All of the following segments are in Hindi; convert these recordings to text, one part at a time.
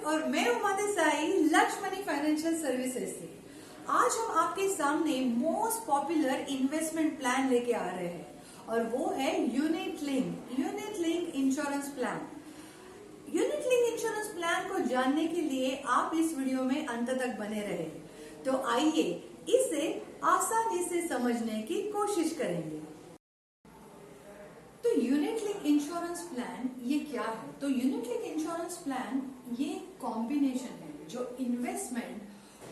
और मैं उमा देसाई लक्ष्मणी फाइनेंशियल सर्विसेज से। आज हम आपके सामने मोस्ट पॉपुलर इन्वेस्टमेंट प्लान लेके आ रहे हैं और वो है unit link insurance plan. Unit link insurance plan को जानने के लिए आप इस वीडियो में अंत तक बने रहे। तो आइए इसे आसानी से समझने की कोशिश करेंगे। तो यूनिट लिंक इंश्योरेंस प्लान ये क्या है? तो यूनिट लिंक इंश्योरेंस प्लान ये कॉम्बिनेशन है जो इन्वेस्टमेंट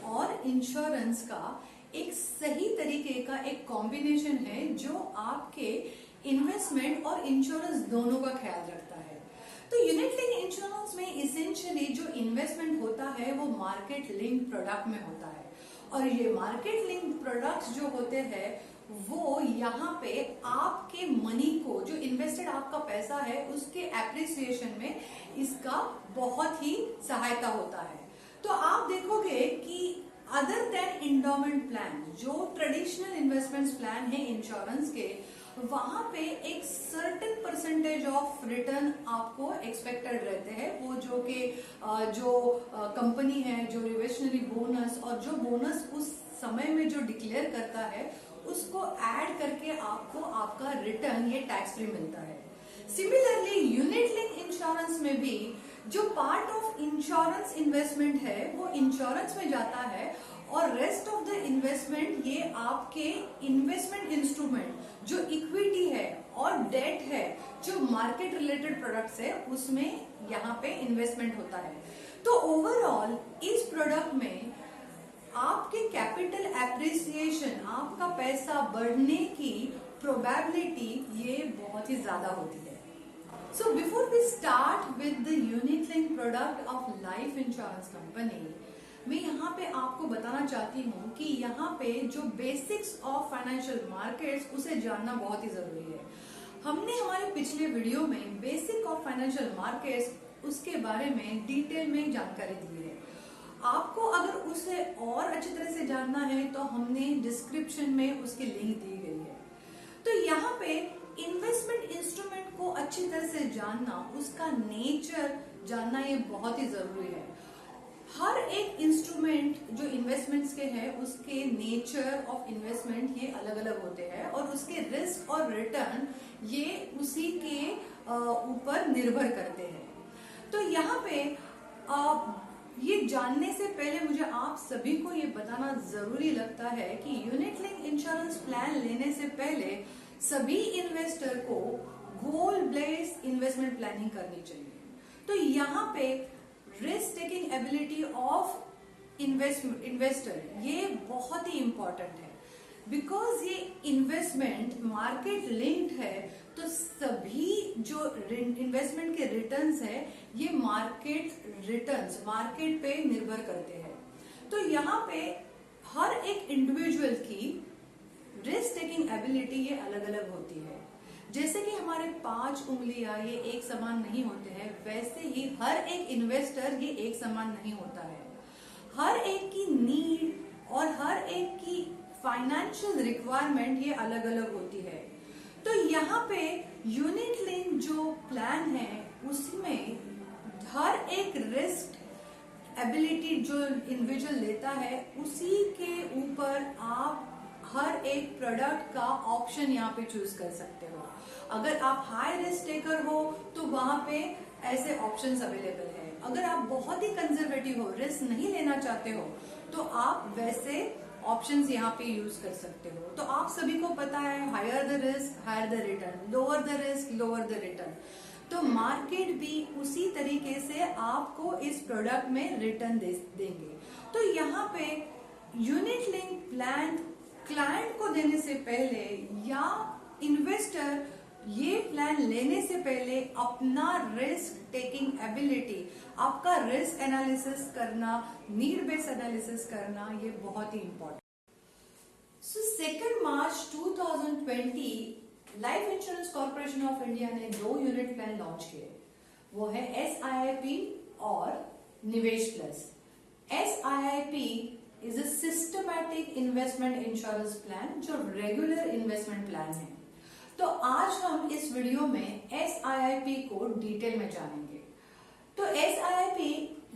और इंश्योरेंस का एक सही तरीके का एक कॉम्बिनेशन है जो आपके इन्वेस्टमेंट और इंश्योरेंस दोनों का ख्याल रखता है। तो यूनिट लिंक इंश्योरेंस में इसेंशियली जो इन्वेस्टमेंट होता है वो मार्केट लिंक प्रोडक्ट में होता है और ये मार्केट लिंक प्रोडक्ट्स जो होते हैं वो यहाँ पे आपके मनी को, जो इन्वेस्टेड आपका पैसा है, उसके एप्रिसिएशन में इसका बहुत ही सहायता होता है। तो आप देखोगे कि अदर देन इंडोमेंट प्लान, जो ट्रेडिशनल इन्वेस्टमेंट प्लान है इंश्योरेंस के, वहां पे एक सर्टेन परसेंटेज ऑफ रिटर्न आपको एक्सपेक्टेड रहते हैं। वो जो कि जो कंपनी है, जो रिवेशनरी बोनस और जो बोनस उस समय में जो डिक्लेयर करता है उसको ऐड करके आपको आपका रिटर्न ये टैक्स फ्री मिलता है। सिमिलरली यूनिट लिंक इंश्योरेंस में भी जो पार्ट ऑफ इंश्योरेंस इन्वेस्टमेंट है वो इंश्योरेंस में जाता है और रेस्ट ऑफ द इन्वेस्टमेंट ये आपके इन्वेस्टमेंट इंस्ट्रूमेंट जो इक्विटी है और डेट है, जो मार्केट रिलेटेड प्रोडक्ट्स है, उसमें यहाँ पे इन्वेस्टमेंट होता है। तो ओवरऑल इस प्रोडक्ट में आपके कैपिटल एप्रिसिएशन, आपका पैसा बढ़ने की प्रोबेबिलिटी ये बहुत ही ज्यादा होती है। So before we start with the unit link product of life insurance company, मैं यहाँ पे आपको बताना चाहती हूँ कि यहाँ पे जो बेसिक्स ऑफ फाइनेंशियल मार्केट्स उसे जानना बहुत ही जरूरी है। हमने हमारे पिछले वीडियो में बेसिक ऑफ फाइनेंशियल मार्केट्स उसके बारे में डिटेल में जानकारी दी है। आपको अगर उसे और अच्छी तरह से जानना है तो हमने डिस्क्रिप्शन में उसकी लिंक दी गई है। तो यहाँ पे इन्वेस्टमेंट इंस्ट्रूमेंट को अच्छी तरह से जानना, उसका नेचर जानना ये बहुत ही जरूरी है। हर एक इंस्ट्रूमेंट जो इन्वेस्टमेंट्स के हैं उसके नेचर ऑफ इन्वेस्टमेंट ये अलग अलग होते हैं और उसके रिस्क और रिटर्न ये उसी के ऊपर निर्भर करते हैं। तो यहाँ पे ये जानने से पहले मुझे आप सभी को ये बताना जरूरी लगता है कि यूनिट लिंक इंश्योरेंस प्लान लेने से पहले सभी इन्वेस्टर को गोल बेस्ड इन्वेस्टमेंट प्लानिंग करनी चाहिए। तो यहाँ पे risk taking ability of investor ये बहुत ही इंपॉर्टेंट है। बिकॉज ये इन्वेस्टमेंट मार्केट लिंक्ड है तो सभी जो इन्वेस्टमेंट के रिटर्न्स है ये मार्केट पे निर्भर करते हैं। तो यहाँ पे हर एक इंडिविजुअल की रिस्क टेकिंग एबिलिटी ये अलग अलग होती है। जैसे कि हमारे 5 उंगलियां ये एक समान नहीं होते हैं, वैसे ही हर एक इन्वेस्टर ये एक समान नहीं होता है। हर एक की नीड और हर एक की फाइनेंशियल रिक्वायरमेंट ये अलग अलग होती है। तो यहाँ पे यूनिट लिंक जो प्लान है उसमें हर एक रिस्क एबिलिटी जो इंडिविजुअल लेता है उसी के ऊपर आप हर एक प्रोडक्ट का ऑप्शन यहाँ पे चूज कर सकते हो। अगर आप हाई रिस्क टेकर हो तो वहां पे ऐसे ऑप्शंस अवेलेबल है। अगर आप बहुत ही कंजर्वेटिव हो, रिस्क नहीं लेना चाहते हो, तो आप वैसे ऑप्शंस यहाँ पे यूज कर सकते हो। तो आप सभी को पता है higher the risk higher the return, lower the risk lower the return. तो मार्केट भी उसी तरीके से आपको इस प्रोडक्ट में रिटर्न देंगे। तो यहाँ पे यूनिट लिंक प्लान क्लाइंट को देने से पहले या इन्वेस्टर ये प्लान लेने से पहले अपना रिस्क टेकिंग एबिलिटी, आपका रिस्क एनालिसिस करना, नीड बेस्ड एनालिसिस करना ये बहुत ही important. So 2 March 2020 life insurance corporation of India ने 2 यूनिट प्लान लॉन्च किए। वो है SIIP और निवेश plus. SIIP is a systematic investment insurance plan जो रेगुलर इन्वेस्टमेंट प्लान है। तो आज हम इस वीडियो में SIIP को डिटेल में जानेंगे। तो SIIP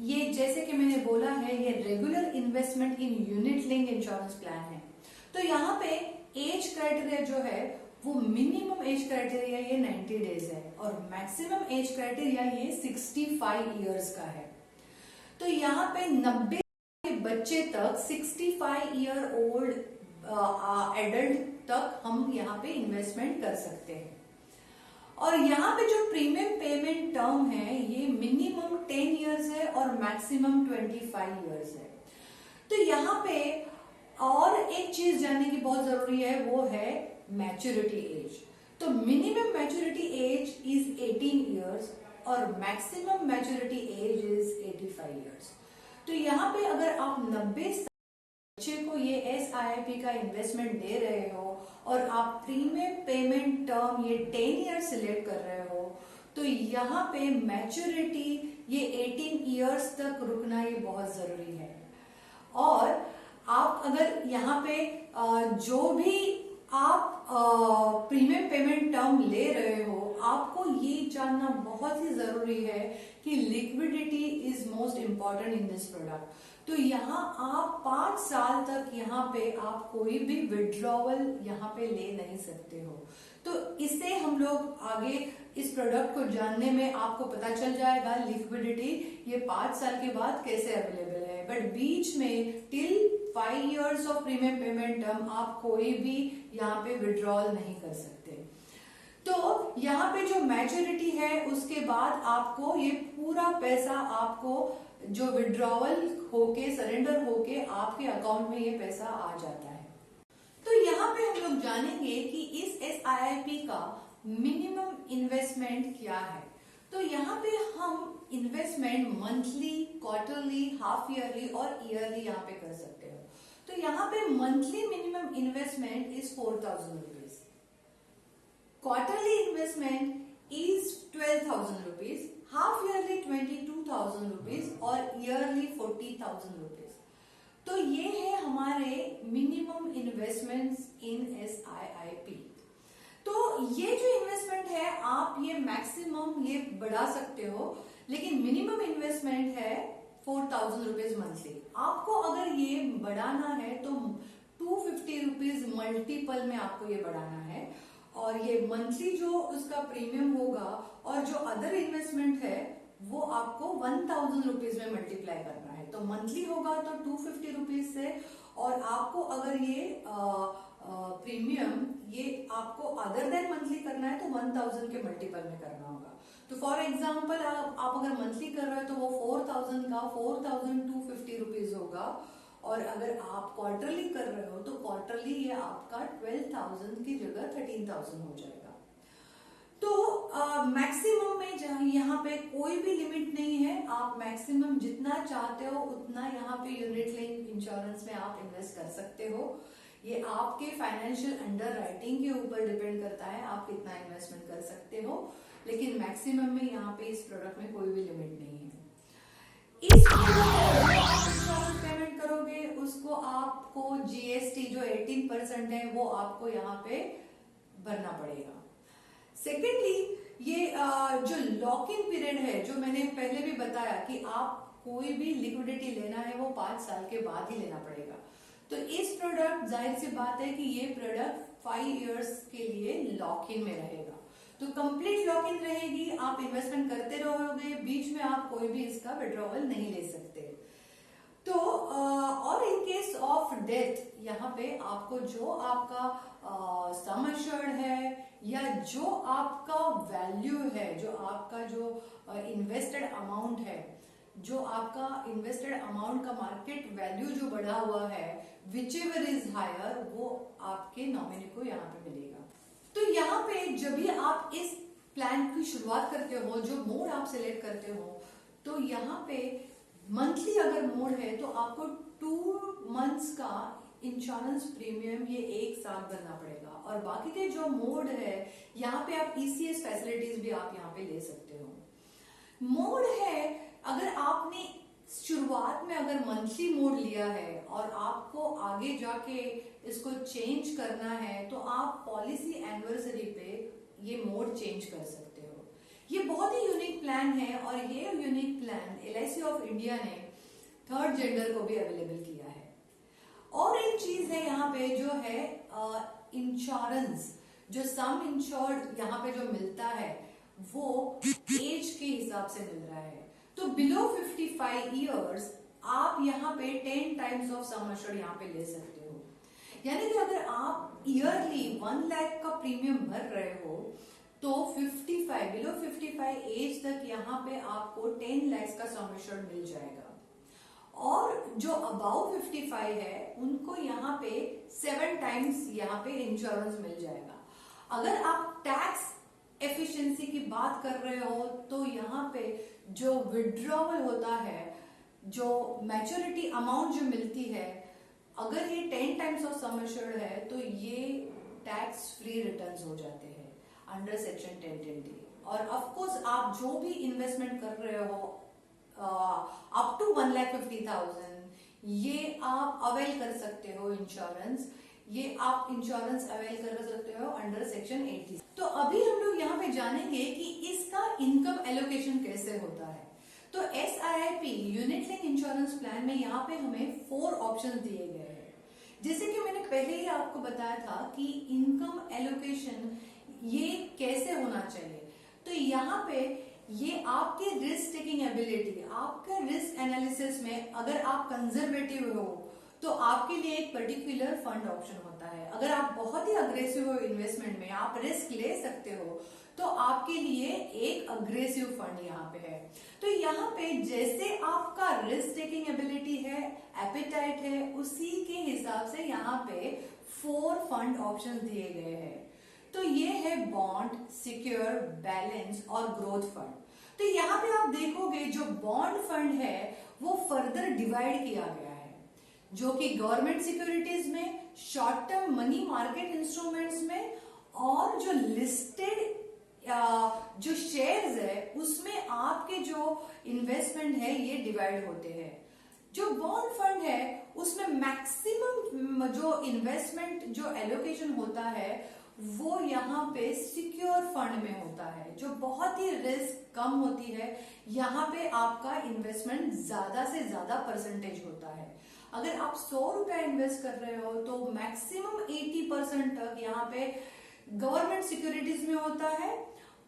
ये जैसे कि मैंने बोला है, ये regular investment in unit link insurance plan है। तो यहाँ पे एज क्राइटेरिया जो है वो मिनिमम एज क्राइटेरिया ये 90 डेज है और मैक्सिमम एज क्राइटेरिया ये 65 इयर्स का है। तो यहाँ पे 90 बच्चे तक 65 ईयर ओल्ड एडल्ट तक हम यहाँ पे इन्वेस्टमेंट कर सकते हैं। और यहाँ पे जो प्रीमियम पेमेंट टर्म है ये मिनिमम 10 इयर्स है और मैक्सिमम 25 इयर्स है। तो यहाँ पे और एक चीज जानने की बहुत जरूरी है, वो है मैच्योरिटी एज। तो minimum maturity age is 18 years और maximum maturity age is 85 years. तो यहाँ पे अगर आप 90 बच्चे को ये SIP का इन्वेस्टमेंट दे रहे हो और आप प्रीमियम पेमेंट टर्म ये 10 ईयर सिलेक्ट कर रहे हो, तो यहाँ पे मैच्योरिटी ये 18 इयर्स तक रुकना ये बहुत जरूरी है। और आप अगर यहाँ पे जो भी आप प्रीमियम पेमेंट टर्म ले रहे हो, आपको ये जानना बहुत ही जरूरी है कि liquidity is most important in this product. तो यहाँ आप 5 साल तक यहाँ पे आप कोई भी विड्रॉवल यहाँ पे ले नहीं सकते हो। तो इससे हम लोग आगे इस प्रोडक्ट को जानने में आपको पता चल जाएगा लिक्विडिटी ये 5 साल के बाद कैसे अवेलेबल है। बट बीच में till 5 years of premium payment term आप कोई भी यहाँ पे विड्रॉल नहीं कर सकते। तो यहाँ पे जो मैच्योरिटी है उसके बाद आपको ये पूरा पैसा आपको जो विड्रॉवल होके सरेंडर होके आपके अकाउंट में ये पैसा आ जाता है। तो यहाँ पे हम लोग जानेंगे कि इस SIP का मिनिमम इन्वेस्टमेंट क्या है। तो यहाँ पे हम investment monthly, quarterly, half yearly और ईयरली यहाँ पे कर सकते हो। तो यहाँ पे monthly minimum investment is 4,000 rupees, quarterly investment is 12,000 rupees, half yearly 22,000 rupees और ईयरली 40,000 रुपीज। तो ये है हमारे मिनिमम इन्वेस्टमेंट्स इन SIP। तो ये जो इन्वेस्टमेंट है आप ये मैक्सिमम ये बढ़ा सकते हो, लेकिन मिनिमम इन्वेस्टमेंट है 4,000 रुपीज मंथली। आपको अगर ये बढ़ाना है तो 250 रुपीज मल्टीपल में आपको ये बढ़ाना है और ये मंथली जो उसका प्रीमियम होगा और जो अदर इन्वेस्टमेंट है वो आपको 1,000 रुपीज में मल्टीप्लाई करना है। तो मंथली होगा तो 250 रुपीज से, और आपको अगर ये प्रीमियम ये आपको अदर देन मंथली करना है तो 1,000 के मल्टीपल में करना होगा। तो फॉर एग्जाम्पल आप अगर मंथली कर रहे हो तो वो 4,000 का 4,250 रुपीज होगा, और अगर आप क्वार्टरली कर रहे हो तो क्वार्टरली ये आपका 12,000 की जगह 13,000 हो जाएगा। तो मैक्सिमम में यहाँ पे कोई भी लिमिट नहीं है, आप मैक्सिमम जितना चाहते हो उतना यहाँ पे यूनिट लिंक इंश्योरेंस में आप इन्वेस्ट कर सकते हो। ये आपके फाइनेंशियल अंडर राइटिंग के ऊपर डिपेंड करता है आप कितना इन्वेस्टमेंट कर सकते हो, लेकिन मैक्सिमम में यहाँ पे इस प्रोडक्ट में कोई भी लिमिट नहीं है। इस इंश्योरेंस पेमेंट करोगे उसको आपको GST जो 18% है वो आपको यहाँ पे भरना पड़ेगा। सेकेंडली ये जो लॉक इन पीरियड है, जो मैंने पहले भी बताया कि आप कोई भी लिक्विडिटी लेना है वो 5 साल के बाद ही लेना पड़ेगा। तो इस प्रोडक्ट जाहिर सी बात है कि ये प्रोडक्ट 5 इयर्स के लिए लॉक इन में रहेगा। तो कंप्लीट लॉक इन रहेगी, आप इन्वेस्टमेंट करते रहोगे, बीच में आप कोई भी इसका विड्रॉवल नहीं ले सकते। तो और इन केस ऑफ डेथ यहाँ पे आपको जो आपका सम एश्योर्ड है या जो आपका वैल्यू है, जो आपका जो इन्वेस्टेड अमाउंट है, जो आपका इन्वेस्टेड अमाउंट का मार्केट वैल्यू जो बढ़ा हुआ है, विच एवर इज हायर, वो आपके नॉमिनी को यहाँ पे मिलेगा। तो यहाँ पे जब भी आप इस प्लान की शुरुआत करते हो, जो मोड आप सिलेक्ट करते हो, तो यहाँ पे मंथली अगर मोड है तो आपको 2 मंथ्स का इंश्योरेंस प्रीमियम ये एक साथ भरना पड़ेगा, और बाकी के जो मोड है यहाँ पे आप ECS फैसिलिटीज भी आप यहाँ पे ले सकते हो। मोड है अगर आपने शुरुआत में अगर मंथली मोड लिया है और आपको आगे जाके इसको चेंज करना है तो आप पॉलिसी एनिवर्सरी पे ये मोड चेंज कर सकते हो। ये बहुत ही यूनिक प्लान है और ये unique plan LIC of India ने थर्ड जेंडर को भी अवेलेबल किया है। और एक चीज है यहाँ पे जो है इंश्योरेंस, जो सम इंश्योर्ड यहाँ पे जो मिलता है वो एज के हिसाब से मिल रहा है। तो बिलो 55 इयर्स आप यहाँ पे 10 टाइम्स ऑफ सम एश्योर्ड यहाँ पे ले सकते हो। यानी कि अगर आप ईयरली 1 लाख का प्रीमियम भर रहे हो तो 55 बिलो 55 एज तक यहाँ पे आपको 10 लाख का सम एश्योर्ड मिल जाएगा। और जो अबाउ 55 है उनको यहाँ पे 7 टाइम्स यहाँ पे इंश्योरेंस मिल जाएगा। अगर आप टैक्स एफिशिएंसी की बात कर रहे हो तो यहाँ पे जो विड्रॉवल होता है, जो मैच्योरिटी अमाउंट जो मिलती है, अगर ये 10 टाइम्स ऑफ सम एश्योर्ड है तो ये टैक्स फ्री रिटर्न्स हो जाते हैं अंडर सेक्शन 1010D। और ऑफ कोर्स आप जो भी इन्वेस्टमेंट कर रहे हो अप टू 1,50,000 ये आप अवेल कर सकते हो इंश्योरेंस, ये आप इंश्योरेंस अवेल कर सकते हो अंडर सेक्शन 80। तो अभी हम लोग यहाँ पे जानेंगे कि इसका इनकम एलोकेशन कैसे होता है। तो SIP unit link insurance plan में यहाँ पे हमें 4 ऑप्शन दिए गए हैं। जैसे कि मैंने पहले ही आपको बताया था कि इनकम एलोकेशन ये कैसे होना चाहिए। तो यहाँ पे ये आपके रिस्क टेकिंग एबिलिटी, आपका रिस्क एनालिसिस में अगर आप कंजर्वेटिव हो तो आपके लिए एक पर्टिकुलर फंड ऑप्शन होता है। अगर आप बहुत ही अग्रेसिव हो इन्वेस्टमेंट में, आप रिस्क ले सकते हो, तो आपके लिए एक अग्रेसिव फंड यहाँ पे है। तो यहाँ पे जैसे आपका रिस्क टेकिंग एबिलिटी है, एपेटाइट है, उसी के हिसाब से यहाँ पे 4 फंड ऑप्शन दिए गए हैं। तो ये है बॉन्ड, सिक्योर, बैलेंस और ग्रोथ फंड। तो यहाँ पे आप देखोगे जो बॉन्ड फंड है वो फर्दर डिवाइड किया गया है, जो कि गवर्नमेंट सिक्योरिटीज में, short term money market instruments में और जो लिस्टेड जो शेयर्स है उसमें आपके जो इन्वेस्टमेंट है ये डिवाइड होते हैं। जो बॉन्ड फंड है उसमें मैक्सिमम जो इन्वेस्टमेंट जो एलोकेशन होता है वो यहाँ पे सिक्योर फंड में होता है, जो बहुत ही रिस्क कम होती है। यहाँ पे आपका इन्वेस्टमेंट ज्यादा से ज्यादा परसेंटेज होता है। अगर आप 100 रुपया इन्वेस्ट कर रहे हो तो मैक्सिमम 80% तक यहाँ पे गवर्नमेंट सिक्योरिटीज में होता है।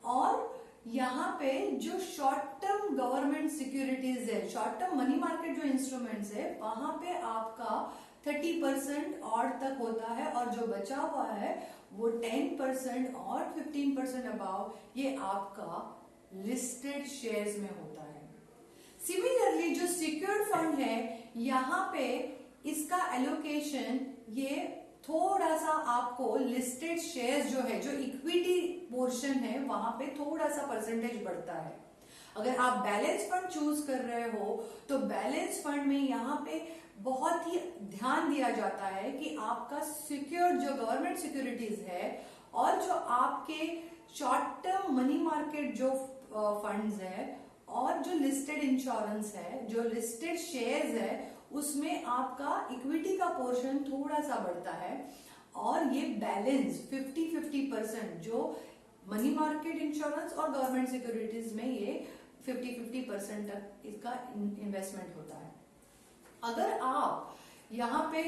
और यहाँ पे जो शॉर्ट टर्म गवर्नमेंट सिक्योरिटीज है, शॉर्ट टर्म मनी मार्केट जो इंस्ट्रूमेंट्स है, वहां पे आपका 30% और तक होता है और जो बचा हुआ है वो 10% और 15% अबाव ये आपका लिस्टेड शेयर्स में होता है। सिमिलरली जो सिक्योर्ड फंड है यहाँ पे इसका एलोकेशन ये थोड़ा सा आपको लिस्टेड शेयर्स जो है, जो इक्विटी पोर्शन है, वहां पे थोड़ा सा परसेंटेज बढ़ता है। अगर आप बैलेंस फंड चूज कर रहे हो तो बैलेंस फंड में यहाँ पे बहुत ही ध्यान दिया जाता है कि आपका सिक्योर जो गवर्नमेंट सिक्योरिटीज है और जो आपके शॉर्ट टर्म मनी मार्केट जो फंड्स है और जो लिस्टेड इंश्योरेंस है, जो लिस्टेड शेयर्स है, उसमें आपका इक्विटी का पोर्शन थोड़ा सा बढ़ता है। और ये बैलेंस 50-50% जो मनी मार्केट इंश्योरेंस और गवर्नमेंट सिक्योरिटीज में ये 50-50% तक इसका इन्वेस्टमेंट होता है। अगर आप यहाँ पे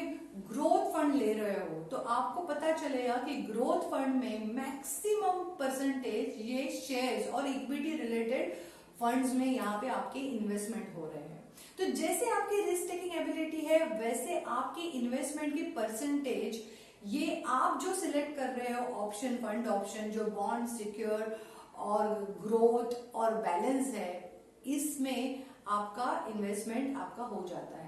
ग्रोथ फंड ले रहे हो तो आपको पता चलेगा कि ग्रोथ फंड में मैक्सिमम परसेंटेज ये शेयर्स और इक्विटी रिलेटेड फंड्स में यहाँ पे आपके इन्वेस्टमेंट हो रहे हैं। तो जैसे आपकी रिस्क टेकिंग एबिलिटी है वैसे आपकी इन्वेस्टमेंट की परसेंटेज ये आप जो सिलेक्ट कर रहे हो ऑप्शन, फंड ऑप्शन, जो बॉन्ड, सिक्योर और ग्रोथ और बैलेंस है, इसमें आपका इन्वेस्टमेंट आपका हो जाता है।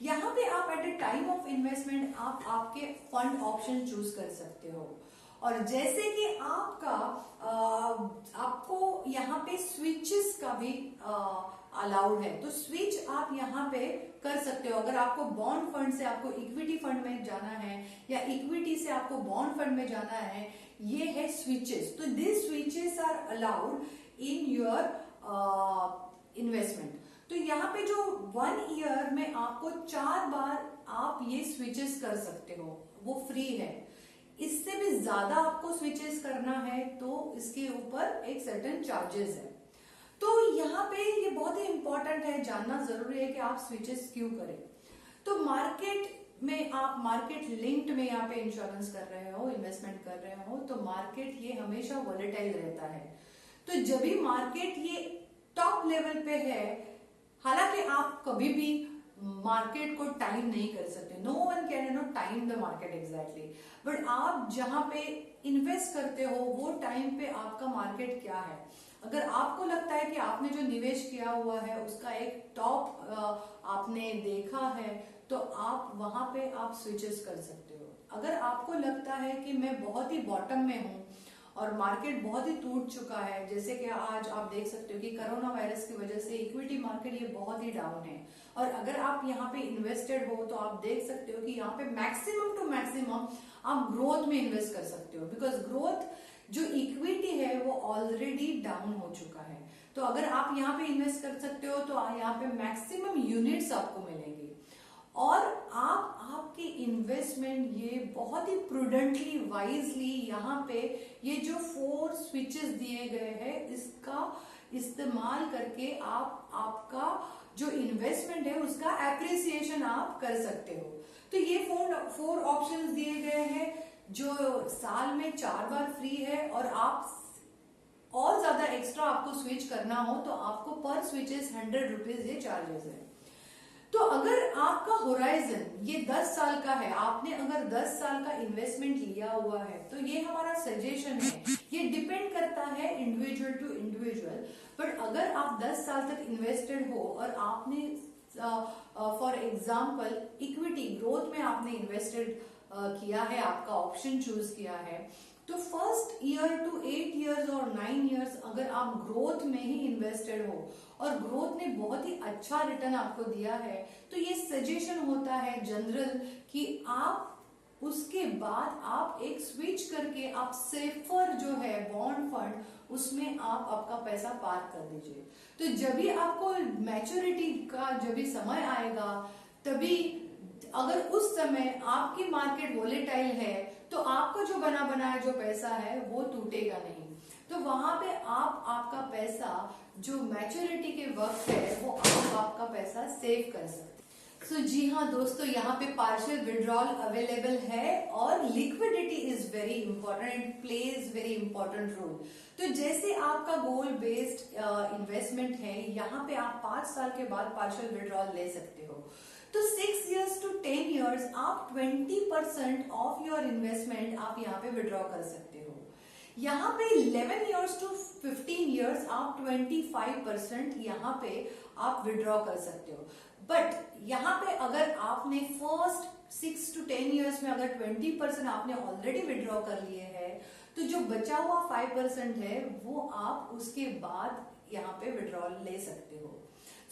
यहाँ पे आप eight the time of investment आप आपके फंड ऑप्शन चूज कर सकते हो। और जैसे कि आपको यहाँ पे स्विचेस का भी अलाउड है, तो स्विच आप यहाँ पे कर सकते हो। अगर आपको बॉन्ड फंड से आपको इक्विटी फंड में जाना है या इक्विटी से आपको बॉन्ड फंड में जाना है, ये है स्विचेस। तो this switches are allowed in your investment. तो यहाँ पे जो 1 ईयर में आपको 4 बार आप ये स्विचेस कर सकते हो, वो फ्री है। इससे भी ज्यादा आपको स्विचेस करना है तो इसके ऊपर एक सर्टेन चार्जेस है। तो यहाँ पे ये बहुत ही इंपॉर्टेंट है, जानना जरूरी है कि आप स्विचेस क्यों करें। तो मार्केट में आप मार्केट लिंक्ड में यहाँ पे इंश्योरेंस कर रहे हो, इन्वेस्टमेंट कर रहे हो, तो मार्केट ये हमेशा वॉलेटाइल रहता है। तो जब भी मार्केट ये टॉप लेवल पे है, हालांकि आप कभी भी मार्केट को टाइम नहीं कर सकते, no one can no time the market exactly, but आप जहां पे इन्वेस्ट करते हो वो टाइम पे आपका मार्केट क्या है। अगर आपको लगता है कि आपने जो निवेश किया हुआ है उसका एक टॉप आपने देखा है, तो आप वहां पे आप स्विचेस कर सकते हो। अगर आपको लगता है कि मैं बहुत ही बॉटम में हूं और मार्केट बहुत ही टूट चुका है, जैसे कि आज आप देख सकते हो कि कोरोना वायरस की वजह से इक्विटी मार्केट ये बहुत ही डाउन है, और अगर आप यहाँ पे इन्वेस्टेड हो तो आप देख सकते हो कि यहाँ पे मैक्सिमम टू मैक्सिमम आप ग्रोथ में इन्वेस्ट कर सकते हो, बिकॉज ग्रोथ जो इक्विटी है वो ऑलरेडी डाउन हो चुका है। तो अगर आप यहाँ पे इन्वेस्ट कर सकते हो तो यहाँ पे मैक्सिमम यूनिट्स आपको मिलेंगे, और आपके इन्वेस्टमेंट ये बहुत ही प्रूडेंटली वाइजली यहाँ पे ये जो 4 स्विचेस दिए गए हैं इसका इस्तेमाल करके आप आपका जो इन्वेस्टमेंट है उसका एप्रिसिएशन आप कर सकते हो। तो ये 4 ऑप्शंस दिए गए हैं जो साल में 4 बार फ्री है, और आप और ज्यादा एक्स्ट्रा आपको स्विच करना हो तो आपको पर स्विचेस 100 रुपीज ये चार्जेस है। तो अगर आपका होराइजन ये 10 साल का है, आपने अगर 10 साल का इन्वेस्टमेंट लिया हुआ है, तो ये हमारा सजेशन है, ये डिपेंड करता है इंडिविजुअल टू इंडिविजुअल, बट अगर आप 10 साल तक इन्वेस्टेड हो और आपने फॉर एग्जाम्पल इक्विटी ग्रोथ में आपने इन्वेस्टेड किया है, आपका ऑप्शन चूज किया है, तो फर्स्ट ईयर टू 8 इयर्स और 9 इयर्स अगर आप ग्रोथ में ही इन्वेस्टेड हो और ग्रोथ ने बहुत ही अच्छा रिटर्न आपको दिया है, तो ये सजेशन होता है जनरल कि आप उसके बाद आप एक स्विच करके आप सेफर जो है बॉन्ड फंड उसमें आप आपका पैसा पार्क कर दीजिए। तो जब भी आपको मैच्योरिटी का जब भी समय आएगा, तभी अगर उस समय आपकी मार्केट वोलेटाइल है तो आपको जो बना बनाया जो पैसा है वो टूटेगा नहीं। तो वहां पे आप आपका पैसा जो मैच्योरिटी के वक्त है वो आप आपका पैसा सेव कर सकते। सो जी हाँ दोस्तों, यहाँ पे पार्शियल विड्रॉल अवेलेबल है और liquidity is very important, it plays very important role. तो जैसे आपका गोल बेस्ड इन्वेस्टमेंट है, यहाँ पे आप 5 साल के बाद पार्शियल विड्रॉल ले सकते हो। तो 6 years to 10 years आप 20% ऑफ योर इन्वेस्टमेंट आप यहाँ पे विड्रॉ कर सकते हो। यहाँ पे 11 years to 15 years आप 25% यहाँ पे आप विड्रॉ कर सकते हो। बट यहाँ पे अगर आपने फर्स्ट 6 to 10 years में अगर 20% आपने ऑलरेडी विड्रॉ कर लिए हैं, तो जो बचा हुआ 5% है वो आप उसके बाद यहाँ पे विड्रॉल ले सकते हो।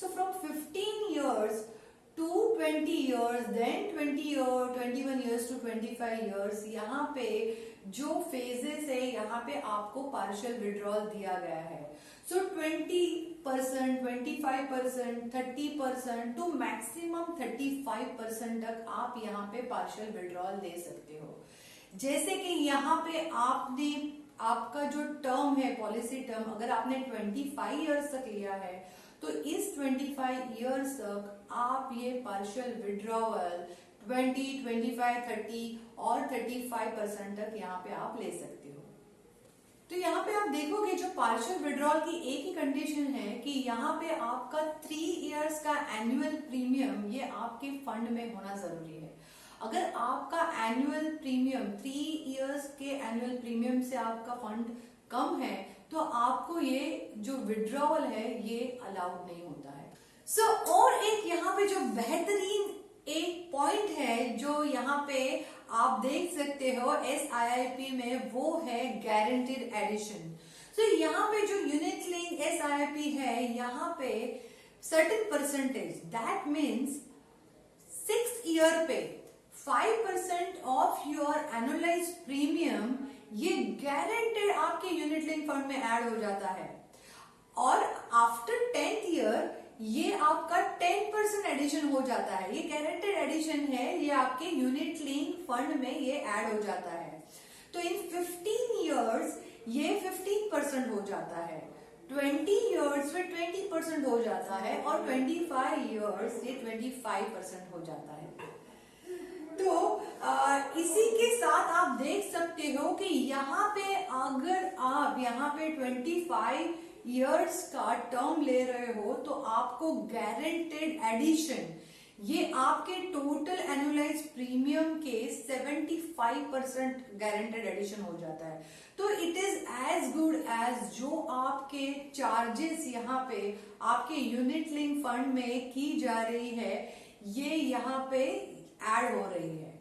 So from 15 years to 20 years, then 21 years to 25 years, यहाँ पे जो फेजेस है यहाँ पे आपको पार्शियल विड्रॉल दिया गया है। सो 20%, 25%, 30% टू मैक्सिमम 35% तक आप यहाँ पे पार्शियल विड्रॉल ले सकते हो। जैसे कि यहाँ पे आपने आपका जो टर्म है पॉलिसी टर्म, अगर आपने 25 इयर्स तक लिया है तो इस 25 इयर्स तक आप ये पार्शियल विड्रॉवल 20, 25, 30 और 35% तक यहाँ पे आप ले सकते हो। तो यहाँ पे आप देखोगे जो पार्शियल विड्रॉल की एक ही कंडीशन है कि यहाँ पे आपका 3 इयर्स का एनुअल प्रीमियम ये आपके फंड में होना जरूरी है। अगर आपका एनुअल प्रीमियम 3 इयर्स के एनुअल प्रीमियम से आपका फंड कम है तो आपको ये जो विड्रॉवल है ये अलाउड नहीं होता है। सो और एक यहाँ पे जो बेहतरीन एक पॉइंट है जो यहाँ पे आप देख सकते हो SIP में, वो है गारंटीड एडिशन। तो यहाँ पे जो यूनिट लिंक SIP है यहाँ पे certain percentage, that means 6 year पे 5% ऑफ योर एनुअलाइज प्रीमियम ये गारंटेड आपके यूनिट लिंक फंड में ऐड हो जाता है, और आफ्टर 10th ईयर ये आपका 10% एडिशन हो जाता है। ये गारंटेड एडिशन है, ये आपके यूनिट लिंक फंड में ये ऐड हो जाता है। तो इन 15 इयर्स ये 15% हो जाता है, 20 इयर्स में 20% हो जाता है और 25 इयर्स ये 25% हो जाता है। तो इसी के साथ आप देख सकते हो कि यहाँ पे अगर आप यहाँ पे 25 इयर्स का टर्म ले रहे हो तो आपको गारंटेड एडिशन ये आपके टोटल एनुअलाइज प्रीमियम के 75% गारंटेड एडिशन हो जाता है। तो it is as good as जो आपके चार्जेस यहाँ पे आपके यूनिट लिंक फंड में की जा रही है ये यहाँ पे ऐड हो रही है।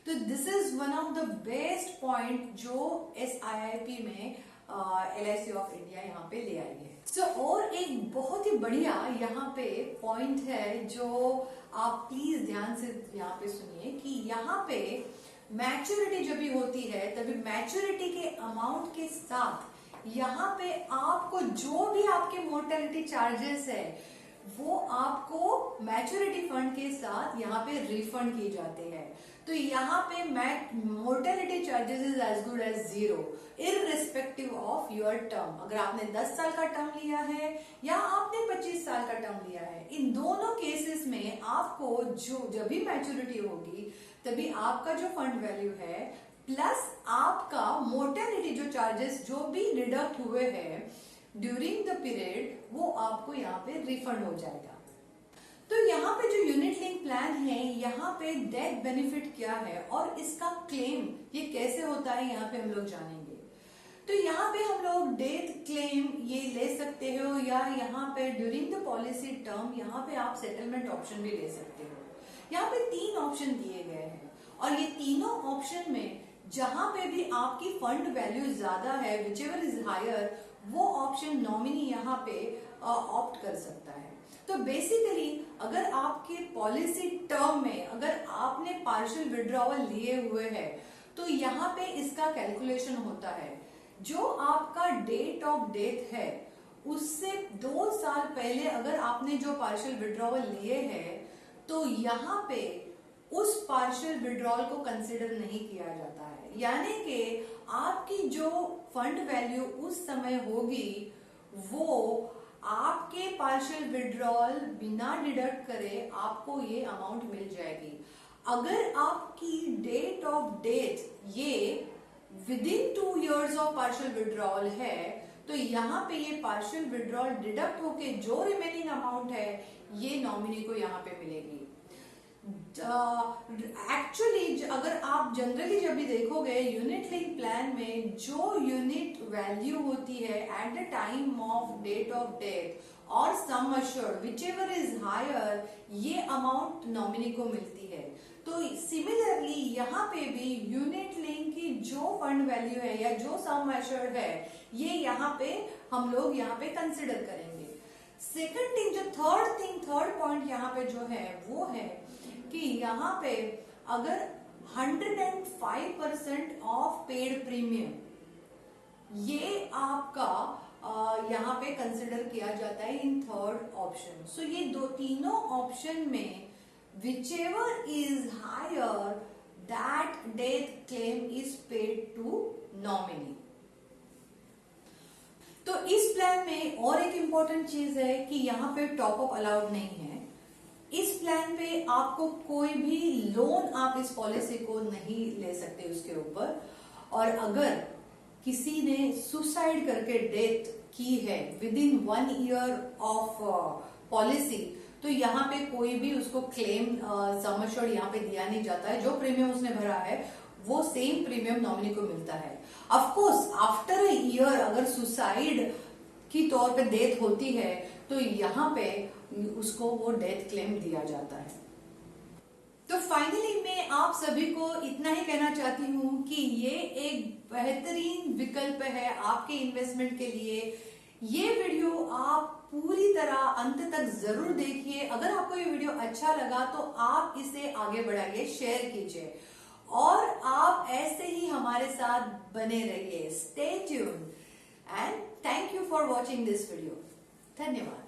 तो this is one of the best point जो SIIP में LIC ऑफ इंडिया यहाँ पे ले आई है। और एक बहुत ही बढ़िया यहाँ पे पॉइंट है जो आप प्लीज ध्यान से यहाँ पे सुनिए कि यहाँ पे मैच्योरिटी जब भी होती है तभी मैच्योरिटी के अमाउंट के साथ यहाँ पे आपको जो भी आपके मोर्टेलिटी चार्जेस है वो आपको मैच्योरिटी फंड के साथ यहाँ पे रिफंड किए जाते हैं। तो यहाँ पे mortality charges is as good as 0 irrespective of your term. अगर आपने 10 साल का टर्म लिया है या आपने 25 साल का टर्म लिया है, इन दोनों केसेस में आपको जो जब भी मैच्योरिटी होगी तभी आपका जो फंड वैल्यू है प्लस आपका मोर्टेलिटी जो चार्जेस जो भी डिडक्ट हुए हैं ड्यूरिंग द पीरियड वो आपको यहाँ पे रिफंड हो जाएगा। तो यहाँ पे जो यूनिट लिंक प्लान है यहाँ पे डेथ बेनिफिट क्या है और इसका क्लेम ये कैसे होता है यहाँ पे हम लोग जानेंगे। तो यहाँ पे हम लोग डेथ क्लेम ये ले सकते हो या यहाँ पे ड्यूरिंग द पॉलिसी टर्म यहाँ पे आप सेटलमेंट ऑप्शन भी ले सकते हो। यहाँ पे 3 ऑप्शन दिए गए हैं और ये तीनों ऑप्शन में जहां पे भी आपकी फंड वैल्यू ज्यादा है विच एवर इज हायर वो ऑप्शन नॉमिनी यहाँ पे ऑप्ट कर सकता है। तो बेसिकली अगर आपके पॉलिसी टर्म में अगर आपने पार्शियल विड्रॉवल लिए हुए हैं तो यहाँ पे इसका कैलकुलेशन होता है जो आपका डेट ऑफ डेथ है उससे 2 साल पहले अगर आपने जो पार्शियल विड्रॉवल लिए हैं तो यहाँ पे उस पार्शियल विड्रॉल को कंसिडर नहीं किया जाता है। यानी कि आपकी जो फंड वैल्यू उस समय होगी वो आपके पार्शियल विड्रॉल बिना डिडक्ट करे आपको ये अमाउंट मिल जाएगी। अगर आपकी डेट ऑफ डेथ ये with in 2 years of partial withdrawal है तो यहाँ पे ये पार्शियल विड्रॉल डिडक्ट होके जो रिमेनिंग अमाउंट है ये नॉमिनी को यहाँ पे मिलेगी। एक्चुअली अगर आप जनरली जब भी देखोगे यूनिट लिंक प्लान में जो यूनिट वैल्यू होती है at the time of date of death और sum assured whichever is higher ये अमाउंट नॉमिनी को मिलती है। तो सिमिलरली यहाँ पे भी यूनिट लिंक की जो फंड वैल्यू है या जो सम अश्योर्ड है ये यहाँ पे हम लोग यहाँ पे कंसिडर करेंगे। सेकंड थिंग जो थर्ड पॉइंट यहाँ पे जो है वो है कि यहाँ पे अगर 105% ऑफ पेड प्रीमियम ये आपका यहाँ पे कंसिडर किया जाता है इन थर्ड ऑप्शन। सो ये तीनों ऑप्शन में whichever is higher that death claim is paid to nominee. तो इस प्लान में और एक इंपॉर्टेंट चीज है कि यहाँ पे टॉप अप अलाउड नहीं है। इस प्लान पे आपको कोई भी लोन आप इस पॉलिसी को नहीं ले सकते उसके ऊपर। और अगर किसी ने सुसाइड करके डेथ की है with in 1 year of policy तो यहाँ पे कोई भी उसको क्लेम सम एश्योर्ड यहाँ पे दिया नहीं जाता है। जो प्रीमियम उसने भरा है वो सेम प्रीमियम नॉमिनी को मिलता है। Of course after a year अगर सुसाइड की तौर पे डेथ होती है तो यहाँ पे उसको वो डेथ क्लेम दिया जाता है। तो फाइनली मैं आप सभी को इतना ही कहना चाहती हूँ कि ये एक बेहतरीन विकल्प है आपके इन्वेस्टमेंट के लिए। ये वीडियो आप पूरी तरह अंत तक जरूर देखिए। अगर आपको ये वीडियो अच्छा लगा तो आप इसे आगे बढ़ाइए, शेयर कीजिए और आप ऐसे ही हमारे साथ बने रहिए। Stay tuned and thank you for watching this video. धन्यवाद।